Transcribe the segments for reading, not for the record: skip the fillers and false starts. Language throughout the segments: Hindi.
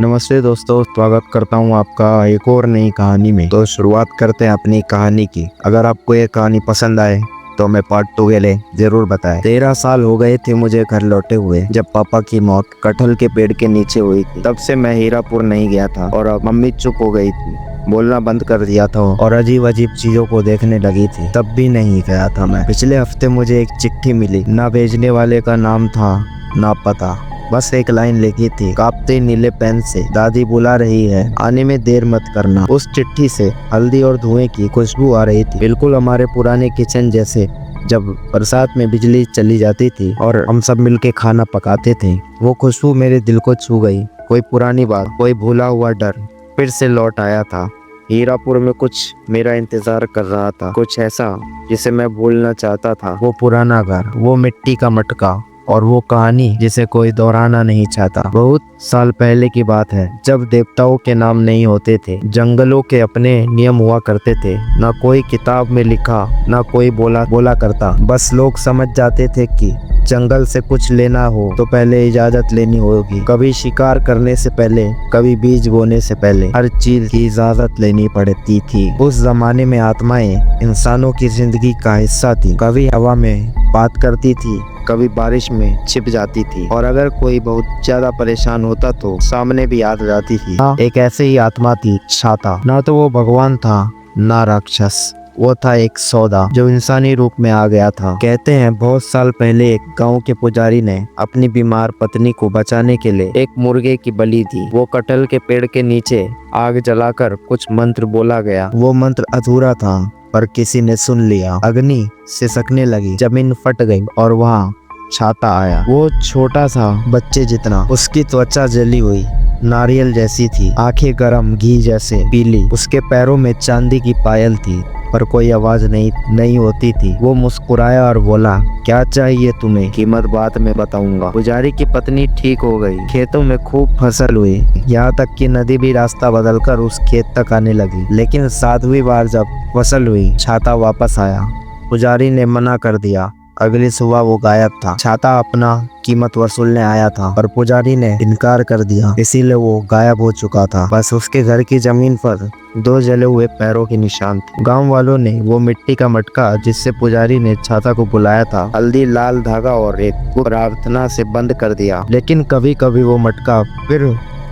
नमस्ते दोस्तों, स्वागत करता हूं आपका एक और नई कहानी में। तो शुरुआत करते हैं अपनी कहानी की। अगर आपको ये कहानी पसंद आए तो मैं पार्ट 2 के लिए जरूर बताएं। 13 साल हो गए थे मुझे घर लौटे हुए जब पापा की मौत कटहल के पेड़ के नीचे हुई थी। तब से मैं हीरापुर नहीं गया था और अब मम्मी चुप हो गई थी, बोलना बंद कर दिया था और अजीब अजीब चीजों को देखने लगी थी। तब भी नहीं गया था मैं। पिछले हफ्ते मुझे एक चिट्ठी मिली। ना भेजने वाले का नाम था ना पता, बस एक लाइन लिखी थी कांपते नीले पेन से, दादी बुला रही है, आने में देर मत करना। उस चिट्ठी से हल्दी और धुएं की खुशबू आ रही थी, बिल्कुल हमारे पुराने किचन जैसे, जब बरसात में बिजली चली जाती थी और हम सब मिलके खाना पकाते थे। वो खुशबू मेरे दिल को छू गई। कोई पुरानी बात, कोई भूला हुआ डर फिर से लौट आया था। हीरापुर में कुछ मेरा इंतजार कर रहा था, कुछ ऐसा जिसे मैं भूलना चाहता था। वो पुराना घर, वो मिट्टी का मटका और वो कहानी जिसे कोई दोहराना नहीं चाहता। बहुत साल पहले की बात है, जब देवताओं के नाम नहीं होते थे, जंगलों के अपने नियम हुआ करते थे। ना कोई किताब में लिखा, ना कोई बोला करता। बस लोग समझ जाते थे कि जंगल से कुछ लेना हो तो पहले इजाजत लेनी होगी। कभी शिकार करने से पहले, कभी बीज बोने से पहले, हर चीज की इजाजत लेनी पड़ती थी। उस जमाने में आत्माएं इंसानों की जिंदगी का हिस्सा थी। कभी हवा में बात करती थी, कभी बारिश में छिप जाती थी और अगर कोई बहुत ज्यादा परेशान होता तो सामने भी आ जाती थी। एक ऐसे ही आत्मा थी, छाता। ना तो वो भगवान था ना राक्षस, वो था एक सौदा जो इंसानी रूप में आ गया था। कहते हैं बहुत साल पहले एक गांव के पुजारी ने अपनी बीमार पत्नी को बचाने के लिए एक मुर्गे की बलि दी। वो कटहल के पेड़ के नीचे आग जलाकर कुछ मंत्र बोला गया। वो मंत्र अधूरा था पर किसी ने सुन लिया। अग्नि सिसकने लगी, जमीन फट गई और वहाँ छाता आया। वो छोटा सा बच्चे जितना, उसकी त्वचा जली हुई नारियल जैसी थी, आंखें गरम घी जैसे पीली, उसके पैरों में चांदी की पायल थी पर कोई आवाज नहीं होती थी। वो मुस्कुराया और बोला, क्या चाहिए तुम्हें? कीमत बाद में बताऊंगा। पुजारी की पत्नी ठीक हो गई, खेतों में खूब फसल हुई, यहाँ तक कि नदी भी रास्ता बदलकर उस खेत तक आने लगी। लेकिन 7वीं बार जब फसल हुई, छाता वापस आया। पुजारी ने मना कर दिया। अगली सुबह वो गायब था। छाता अपना कीमत वसूलने आया था पर पुजारी ने इनकार कर दिया, इसीलिए वो गायब हो चुका था। बस उसके घर की जमीन पर 2 जले हुए पैरों के निशान थे। गांव वालों ने वो मिट्टी का मटका जिससे पुजारी ने छाता को बुलाया था, हल्दी, लाल धागा और एक प्रार्थना से बंद कर दिया। लेकिन कभी कभी वो मटका फिर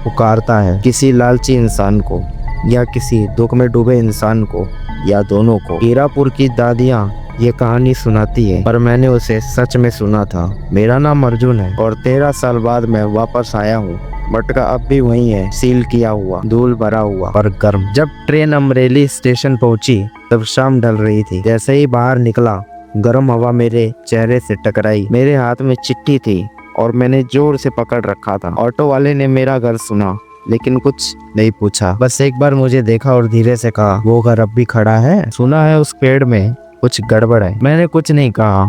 पुकारता है, किसी लालची इंसान को या किसी दुख में डूबे इंसान को या दोनों को। हीरापुर की दादियाँ ये कहानी सुनाती है पर मैंने उसे सच में सुना था। मेरा नाम अर्जुन है और 13 साल बाद मैं वापस आया हूँ। मटका अब भी वही है, सील किया हुआ, धूल भरा हुआ और गर्म। जब ट्रेन अमरेली स्टेशन पहुंची तब शाम ढल रही थी। जैसे ही बाहर निकला, गर्म हवा मेरे चेहरे से टकराई। मेरे हाथ में चिट्ठी थी और मैंने जोर से पकड़ रखा था। ऑटो वाले ने मेरा घर सुना लेकिन कुछ नहीं पूछा, बस एक बार मुझे देखा और धीरे से कहा, वो घर अब भी खड़ा है? सुना है उस पेड़ में कुछ गड़बड़ है। मैंने कुछ नहीं कहा।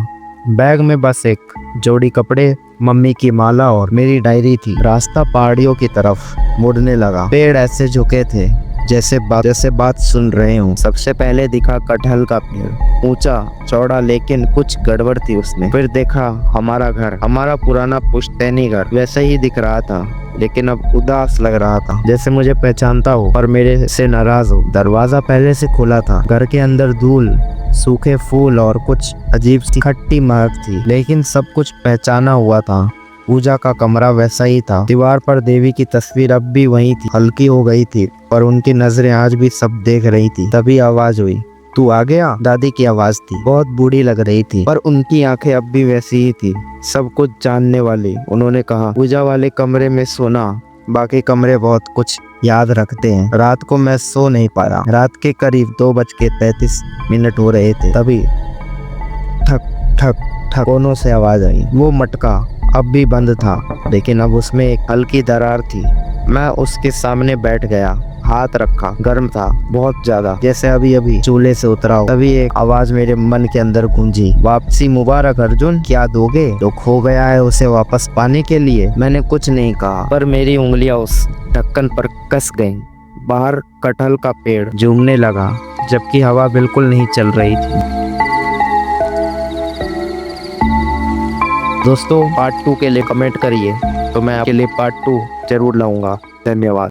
बैग में बस एक जोड़ी कपड़े, मम्मी की माला और मेरी डायरी थी। रास्ता पहाड़ियों की तरफ मुड़ने लगा। पेड़ ऐसे झुके थे जैसे बात सुन रहे हूँ। सबसे पहले दिखा कटहल का पेड़, ऊंचा चौड़ा, लेकिन कुछ गड़बड़ थी उसमें। फिर देखा हमारा घर, हमारा पुराना पुश्तैनी घर, वैसे ही दिख रहा था लेकिन अब उदास लग रहा था, जैसे मुझे पहचानता हो पर मेरे से नाराज हो। दरवाजा पहले से खुला था। घर के अंदर धूल, सूखे फूल और कुछ अजीब सी खट्टी महक थी, लेकिन सब कुछ पहचाना हुआ था। पूजा का कमरा वैसा ही था। दीवार पर देवी की तस्वीर अब भी वही थी, हल्की हो गई थी पर उनकी नजरें आज भी सब देख रही थी। तभी आवाज हुई, तू आ गया? दादी की आवाज थी, बहुत बूढ़ी लग रही थी पर उनकी आंखें अब भी वैसी ही थी, सब कुछ जानने वाली। उन्होंने कहा, पूजा वाले कमरे में सोना, बाकी कमरे बहुत कुछ याद रखते हैं। रात को मैं सो नहीं पाया। रात के करीब 2:33 हो रहे थे, तभी ठक ठक ठक कोनों से आवाज आई। वो मटका अब भी बंद था लेकिन अब उसमें एक हल्की दरार थी। मैं उसके सामने बैठ गया, हाथ रखा। गर्म था, बहुत ज्यादा, जैसे अभी अभी चूल्हे से उतरा हो। तभी एक आवाज मेरे मन के अंदर गूंजी, वापसी मुबारक अर्जुन, क्या दोगे? जो खो गया है उसे वापस पाने के लिए। मैंने कुछ नहीं कहा पर मेरी उंगलियां उस ढक्कन पर कस गईं। बाहर कटहल का पेड़ झूमने लगा जबकि हवा बिल्कुल नहीं चल रही थी। दोस्तों, पार्ट 2 के लिए कमेंट करिए। तो मैं आपके लिए पार्ट 2 जरूर लाऊंगा। धन्यवाद।